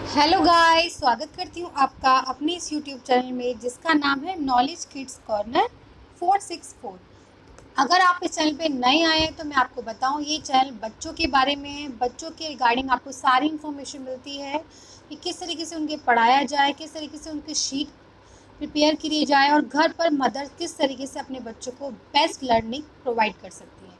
Hello guys, स्वागत करती हूँ आपका अपने इस यूट्यूब चैनल में जिसका नाम है नॉलेज किड्स कॉर्नर 464। अगर आप इस चैनल पे नए आए हैं तो मैं आपको बताऊँ, ये चैनल बच्चों के बारे में है। बच्चों के रिगार्डिंग आपको सारी इन्फॉर्मेशन मिलती है कि किस तरीके से उनके पढ़ाया जाए, किस तरीके से उनकी शीट प्रिपेयर करी जाए और घर पर मदर किस तरीके से अपने बच्चों को बेस्ट लर्निंग प्रोवाइड कर सकती है।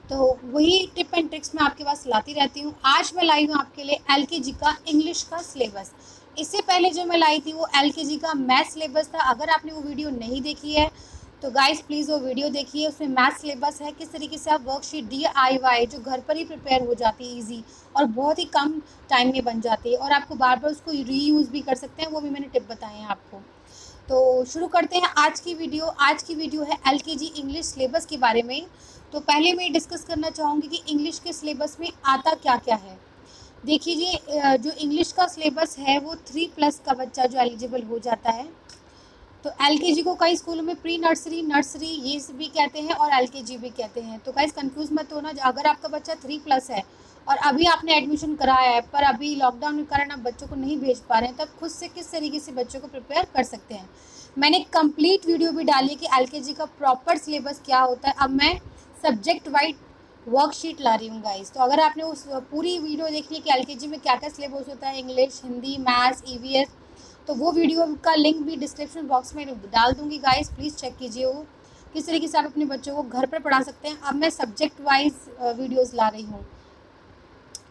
तो वही टिप एंड ट्रिक्स मैं आपके पास लाती रहती हूँ। आज मैं लाई हूँ आपके लिए एलकेजी का इंग्लिश का सिलेबस। इससे पहले जो मैं लाई थी वो एलकेजी का मैथ सिलेबस था। अगर आपने वो वीडियो नहीं देखी है तो गाइस प्लीज़ वो वीडियो देखिए। उसमें मैथ सिलेबस है, किस तरीके से आप वर्कशीट DIY जो घर पर ही प्रिपेयर हो जाती है ईजी और बहुत ही कम टाइम में बन जाती है और आपको बार बार उसको रीयूज़ भी कर सकते हैं, वो भी मैंने टिप बताए हैं आपको। तो शुरू करते हैं आज की वीडियो। आज की वीडियो है एलकेजी इंग्लिश सिलेबस के बारे में। तो पहले मैं डिस्कस करना चाहूँगी कि इंग्लिश के सिलेबस में आता क्या क्या है। देखिए, जो इंग्लिश का सिलेबस है वो 3+ का बच्चा जो एलिजिबल हो जाता है। तो एलकेजी को कई स्कूलों में प्री नर्सरी, नर्सरी ये भी कहते हैं और एलकेजी भी कहते हैं। तो गाइस कंफ्यूज मत होना। अगर आपका बच्चा 3+ है और अभी आपने एडमिशन कराया है पर अभी लॉकडाउन के कारण आप बच्चों को नहीं भेज पा रहे हैं, तब खुद से किस तरीके से बच्चों को प्रिपेयर कर सकते हैं। मैंने कंप्लीट वीडियो भी डाली है कि एलकेजी का प्रॉपर सिलेबस क्या होता है। अब मैं सब्जेक्ट वाइज वर्कशीट ला रही हूँ गाइस। तो अगर आपने उस पूरी वीडियो देखी है कि एलकेजी में क्या क्या सिलेबस होता है, इंग्लिश, हिंदी, मैथ्स, ईवीएस, तो वो वीडियो का लिंक भी डिस्क्रिप्शन बॉक्स में डाल दूंगी गाइस, प्लीज़ चेक कीजिए वो किस तरीके से आप अपने बच्चों को घर पर पढ़ा सकते हैं। अब मैं सब्जेक्ट वाइज वीडियोस ला रही हूँ।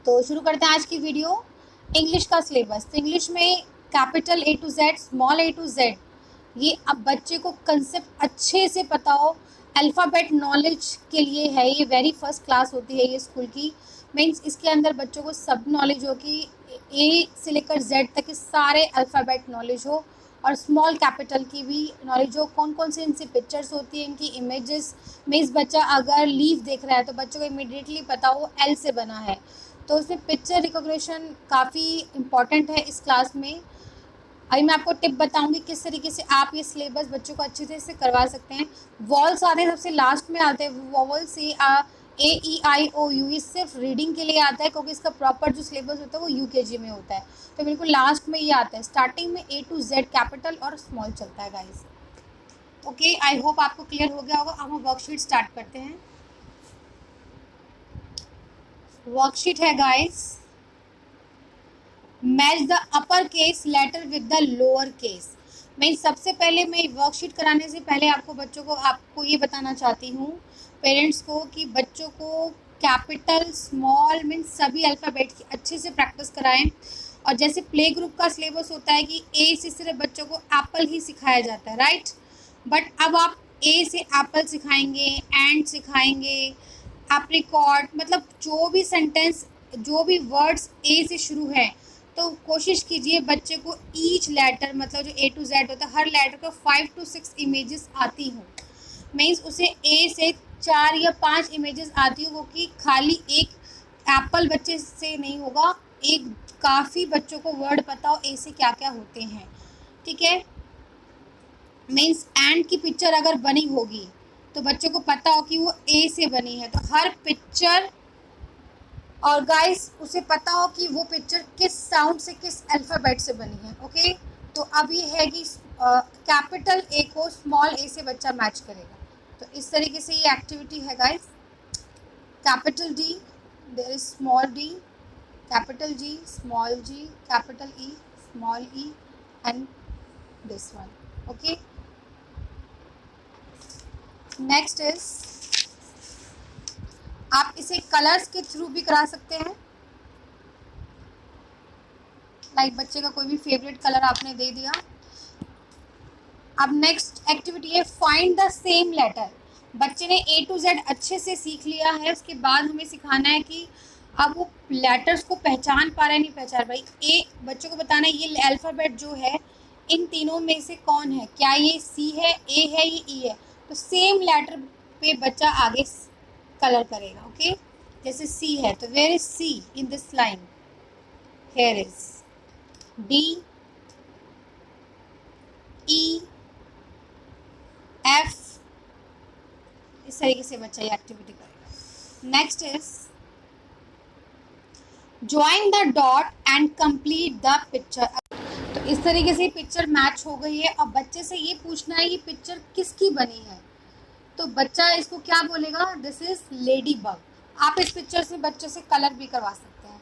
तो शुरू करते हैं आज की वीडियो। इंग्लिश का सिलेबस। तो इंग्लिश में capital A to Z, small A to Z, ये अब बच्चे को कंसेप्ट अच्छे से पता हो। अल्फ़ाबेट नॉलेज के लिए है, ये वेरी फर्स्ट क्लास होती है ये स्कूल की। मीन्स इसके अंदर बच्चों को सब नॉलेज हो कि A से लेकर Z तक के सारे अल्फ़ाबेट नॉलेज हो और स्मॉल कैपिटल की भी नॉलेज हो। कौन कौन से इनसे पिक्चर्स होती हैं, इनकी इमेजेस। मीन्स बच्चा अगर लीफ देख रहा है तो बच्चों को इमीडिएटली पता हो L से बना है। तो उसमें पिक्चर रिकॉग्निशन काफ़ी इम्पॉर्टेंट है इस क्लास में। अभी मैं आपको टिप बताऊंगी किस तरीके से आप ये सिलेबस बच्चों को अच्छे से करवा सकते हैं। वॉल्स आते हैं सबसे लास्ट में आते हैं। वॉवल से A E I O U, ये सिर्फ रीडिंग के लिए आता है क्योंकि इसका प्रॉपर जो सिलेबस होता है वो यूकेजी में होता है। तो बिल्कुल लास्ट में ये आता है। स्टार्टिंग में A to Z कैपिटल और स्मॉल चलता है गाइस। ओके, आई होप आपको क्लियर हो गया होगा। अब हम वर्कशीट स्टार्ट करते हैं। वर्कशीट है guys, match the upper case letter with the lower case. मैं सबसे पहले मैं वर्कशीट कराने से पहले आपको ये बताना चाहती हूँ पेरेंट्स को कि बच्चों को कैपिटल, स्मॉल मीन्स सभी अल्फ़ाबेट की अच्छे से प्रैक्टिस कराएं। और जैसे प्ले ग्रुप का सिलेबस होता है कि ए से सिर्फ बच्चों को एप्पल ही सिखाया जाता है, राइट। बट अब आप ए से एप्पल सिखाएंगे, एंड सिखाएंगे, एप्रिकॉट, मतलब जो भी सेंटेंस, जो भी वर्ड्स ए से शुरू है, तो कोशिश कीजिए बच्चे को ईच लेटर, मतलब जो A to Z होता है, हर लेटर को 5 to 6 इमेजेस आती हों। मीन्स उसे ए से 4 या 5 इमेजेस आती हो, कि खाली एक एप्पल बच्चे से नहीं होगा, एक काफ़ी बच्चों को वर्ड पता हो ए से क्या क्या होते हैं, ठीक है। मीन्स एंड की पिक्चर अगर बनी होगी तो बच्चों को पता हो कि वो ए से बनी है, तो हर पिक्चर, और गाइस उसे पता हो कि वो पिक्चर किस साउंड से, किस अल्फ़ाबेट से बनी है। ओके, तो अब ये है कि कैपिटल ए को स्मॉल ए से बच्चा मैच करेगा। तो इस तरीके से ये एक्टिविटी है guys. Capital D, there is small D, capital G, small G, capital E, small E, and this one. Okay, next is, आप इसे कलर्स के थ्रू भी करा सकते हैं। लाइक बच्चे का कोई भी फेवरेट कलर आपने दे दिया। अब नेक्स्ट एक्टिविटी है फाइंड द सेम लेटर। बच्चे ने A to Z अच्छे से सीख लिया है, उसके बाद हमें सिखाना है कि अब वो लेटर्स को पहचान पा रहा है नहीं पहचान भाई। ए बच्चों को बताना है ये अल्फ़ाबेट जो है इन तीनों में से कौन है, क्या ये C है, A है, ये E है। तो सेम लेटर पे बच्चा आगे कलर करेगा। ओके, जैसे C है तो where is C in this line, here is D, E, F। इस तरीके से बच्चा ये एक्टिविटी करेगा। Next is join the dot and complete the picture. तो इस तरीके से पिक्चर मैच हो गई है। अब बच्चे से ये पूछना है ये पिक्चर किसकी बनी है, तो बच्चा इसको क्या बोलेगा, दिस इज लेडी बग। आप इस पिक्चर से बच्चे से कलर भी करवा सकते हैं।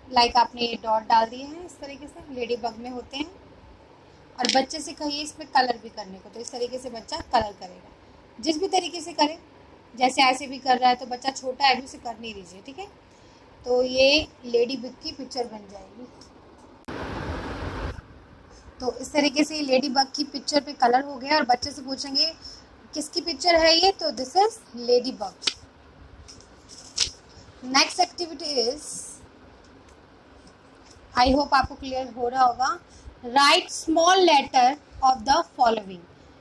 लाइक आपने ये डॉट डाल दिए हैं इस तरीके से, लेडी बग में होते हैं, और बच्चे से कहिए इसमें कलर भी करने को, तो इस तरीके से बच्चा कलर करेगा। जिस भी तरीके से करे, जैसे ऐसे भी कर रहा है तो बच्चा छोटा है भी उसे कर नहीं दीजिए, ठीक है। तो ये लेडी बग की पिक्चर बन जाएगी। तो इस तरीके से लेडी बग की पिक्चर पे कलर हो गया, और बच्चे से पूछेंगे किसकी पिक्चर है ये, तो this is ladybug. Next activity is, I hope आपको क्लियर हो रहा होगा, write small letter of the following.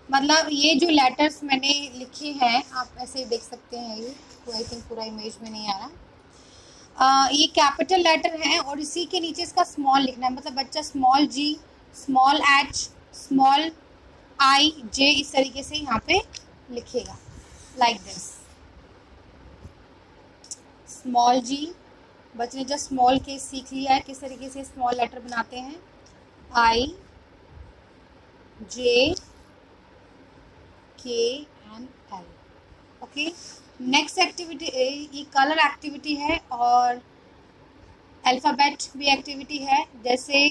मतलब ये जो लेटर्स मैंने लिखे हैं आप ऐसे ही देख सकते हैं, ये तो आई थिंक पूरा इमेज में नहीं आ रहा। ये कैपिटल लेटर है और इसी के नीचे इसका स्मॉल लिखना है। मतलब बच्चा small G, small H, small I, J इस तरीके से यहाँ पे लिखेगा, लाइक दिस। स्मॉल जी, बच्चे ने जस्ट स्मॉल के सीख लिया है किस तरीके से स्मॉल लेटर बनाते हैं। आई, जे, के and L. Okay, next activity ये कलर एक्टिविटी है और अल्फ़ाबेट भी एक्टिविटी है। जैसे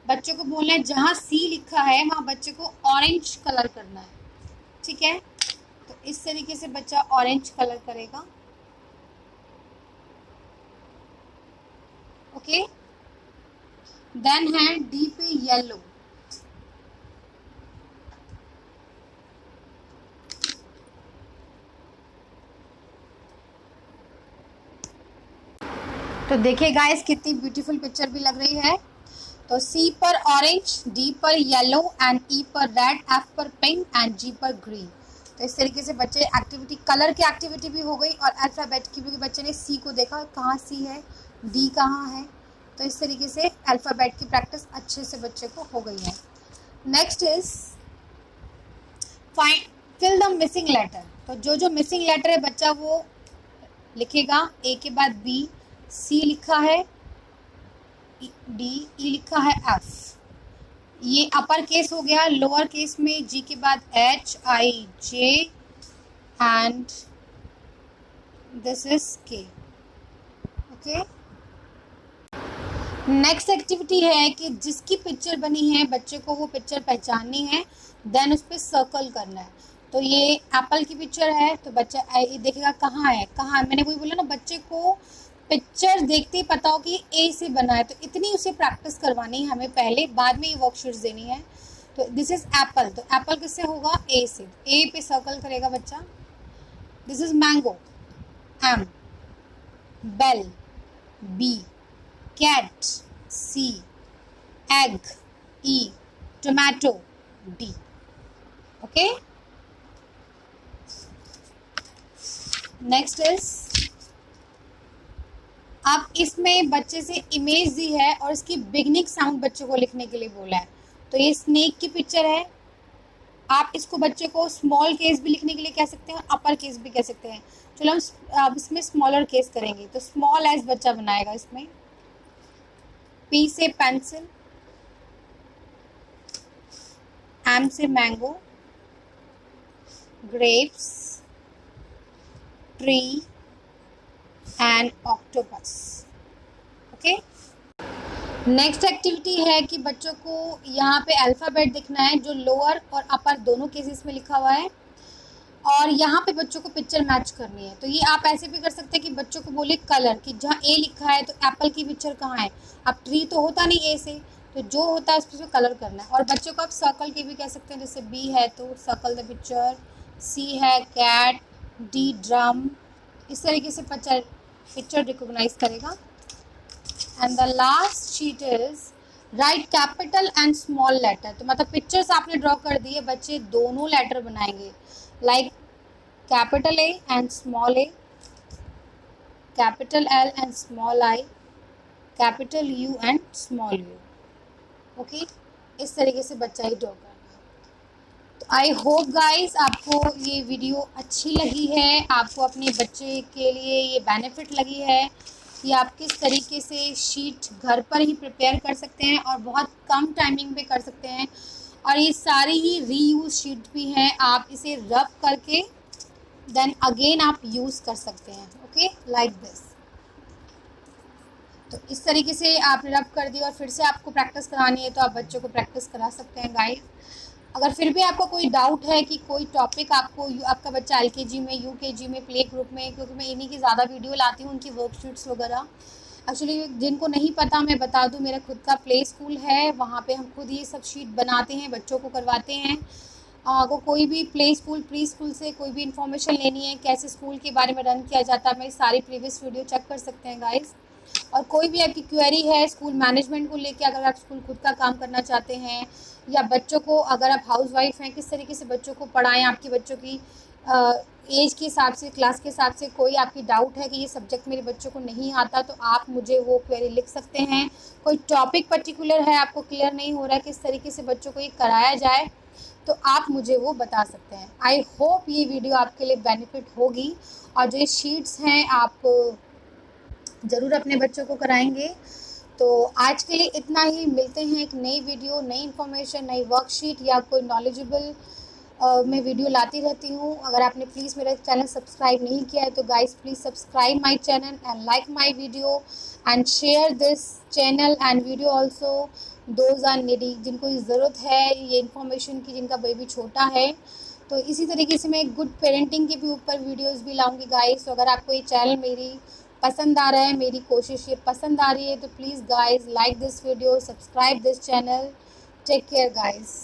बच्चों को बोलना है जहाँ सी लिखा है वहाँ बच्चे को ऑरेंज कलर करना है, ठीक है। तो इस तरीके से बच्चा ऑरेंज कलर करेगा। ओके, देन है डी पे येलो। तो देखिए गाइस कितनी ब्यूटीफुल पिक्चर भी लग रही है। तो सी पर ऑरेंज, डी पर येलो एंड ई पर रेड, एफ पर पिंक एंड जी पर ग्रीन। तो इस तरीके से बच्चे एक्टिविटी, कलर की एक्टिविटी भी हो गई और अल्फ़ाबेट की भी। बच्चे ने सी को देखा कहाँ सी है, डी कहाँ है, तो इस तरीके से अल्फ़ाबेट की प्रैक्टिस अच्छे से बच्चे को हो गई है। Next is find fill the missing letter. तो जो जो मिसिंग लेटर है बच्चा वो लिखेगा। ए के बाद बी, सी लिखा है, डी, ई लिखा है, एफ। ये अपर केस हो गया। लोअर केस में जी के बाद H, I, J and this is के। ओके, नेक्स्ट एक्टिविटी है कि जिसकी पिक्चर बनी है बच्चे को वो पिक्चर पहचाननी है, देन उस पर सर्कल करना है। तो ये एप्पल की पिक्चर है तो बच्चा देखेगा कहाँ है, कहाँ है। मैंने वही बोला ना, बच्चे को पिक्चर देखते ही पता हो कि ए से बना है, तो इतनी उसे प्रैक्टिस करवानी है हमें पहले, बाद में ये वर्कशीट्स देनी है। तो दिस इज एप्पल, तो एप्पल किससे होगा, ए से। ए पे सर्कल करेगा बच्चा। This is mango, M. Bell, B. Cat, C. Egg, E. Tomato, D. Okay, next is, अब इसमें बच्चे से इमेज दी है और इसकी बिगनिंग साउंड बच्चे को लिखने के लिए बोला है। तो ये स्नेक की पिक्चर है। आप इसको बच्चे को स्मॉल केस भी लिखने के लिए कह सकते हैं, अपर केस भी कह सकते हैं। चलो हम अब इसमें स्मॉलर केस करेंगे, तो स्मॉल एज बच्चा बनाएगा। इसमें पी से पेंसिल, एम से mango, grapes, tree and octopus. Okay, next activity है कि बच्चों को यहाँ पे अल्फ़ाबेट दिखना है जो लोअर और अपर दोनों केसेस में लिखा हुआ है, और यहाँ पे बच्चों को पिक्चर मैच करनी है। तो ये आप ऐसे भी कर सकते हैं कि बच्चों को बोले कलर, कि जहाँ ए लिखा है तो एप्पल की पिक्चर कहाँ है। अब ट्री तो होता नहीं ए से, तो जो होता है उस पर कलर करना है। और बच्चों को आप सर्कल के भी कह सकते हैं, जैसे बी है तो सर्कल द पिक्चर, सी है कैट, डी ड्रम। इस तरीके से पिक्चर रिकॉग्नाइज करेगा। And the last sheet is write capital and small letter. तो मतलब पिक्चर्स आपने ड्रॉ कर दिए, बच्चे दोनों लेटर बनाएंगे, like capital A and small A, capital L and small I, capital you and small you. Okay, इस तरीके से बच्चा ही ड्रॉ करना है। तो आई होप गाइस आपको ये वीडियो अच्छी लगी है, आपको अपने बच्चे के लिए ये बेनिफिट लगी है। कि आप किस तरीके से शीट घर पर ही प्रिपेयर कर सकते हैं और बहुत कम टाइमिंग पे कर सकते हैं। और ये सारी ही रीयूज शीट भी हैं, आप इसे रब करके देन अगेन आप यूज़ कर सकते हैं। Okay, like this. तो इस तरीके से आपने रब कर दी और फिर से आपको प्रैक्टिस करानी है तो आप बच्चों को प्रैक्टिस करा सकते हैं गाइस। अगर फिर भी आपको कोई डाउट है कि कोई टॉपिक आपका बच्चा एलकेजी में, यूकेजी में, प्ले ग्रुप में, क्योंकि मैं इन्हीं की ज़्यादा वीडियो लाती हूँ, उनकी वर्कशीट्स वगैरह। एक्चुअली जिनको नहीं पता मैं बता दूँ, मेरा खुद का प्ले स्कूल है, वहाँ पे हम खुद ये सब शीट बनाते हैं, बच्चों को करवाते हैं। अगर कोई भी प्ले स्कूल, प्री स्कूल से कोई भी इन्फॉर्मेशन लेनी है, कैसे स्कूल के बारे में रन किया जाता है, मेरी सारी प्रीवियस वीडियो चेक कर सकते हैं गाइस। और कोई भी आपकी क्वेरी है स्कूल मैनेजमेंट को लेके, अगर आप स्कूल खुद का काम करना चाहते हैं, या बच्चों को, अगर आप हाउस वाइफ हैं, किस तरीके से बच्चों को पढ़ाएं, आपके बच्चों की एज के हिसाब से, क्लास के हिसाब से कोई आपकी डाउट है कि ये सब्जेक्ट मेरे बच्चों को नहीं आता, तो आप मुझे वो क्वेरी लिख सकते हैं। कोई टॉपिक पर्टिकुलर है, आपको क्लियर नहीं हो रहा है किस तरीके से बच्चों को ये कराया जाए, तो आप मुझे वो बता सकते हैं। आई होप ये वीडियो आपके लिए बेनिफिट होगी, और जो ये शीट्स हैं आप ज़रूर अपने बच्चों को कराएंगे। तो आज के लिए इतना ही, मिलते हैं एक नई वीडियो, नई इन्फॉर्मेशन, नई वर्कशीट या कोई नॉलेजेबल मैं वीडियो लाती रहती हूँ। अगर आपने प्लीज़ मेरा चैनल सब्सक्राइब नहीं किया है तो guys please subscribe my channel and like my video and share this channel and video also those are needy, जिनको ज़रूरत है ये इन्फॉर्मेशन की, जिनका बेबी छोटा है। तो इसी तरीके से मैं गुड पेरेंटिंग के भी ऊपर वीडियोज़ भी लाऊँगी गाइस। तो अगर आपको ये चैनल मेरी पसंद आ रहा है, मेरी कोशिश ये पसंद आ रही है, तो please guys like this video, subscribe this channel. Take care guys.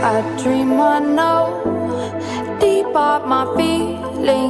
I dream I know deep up my feelings.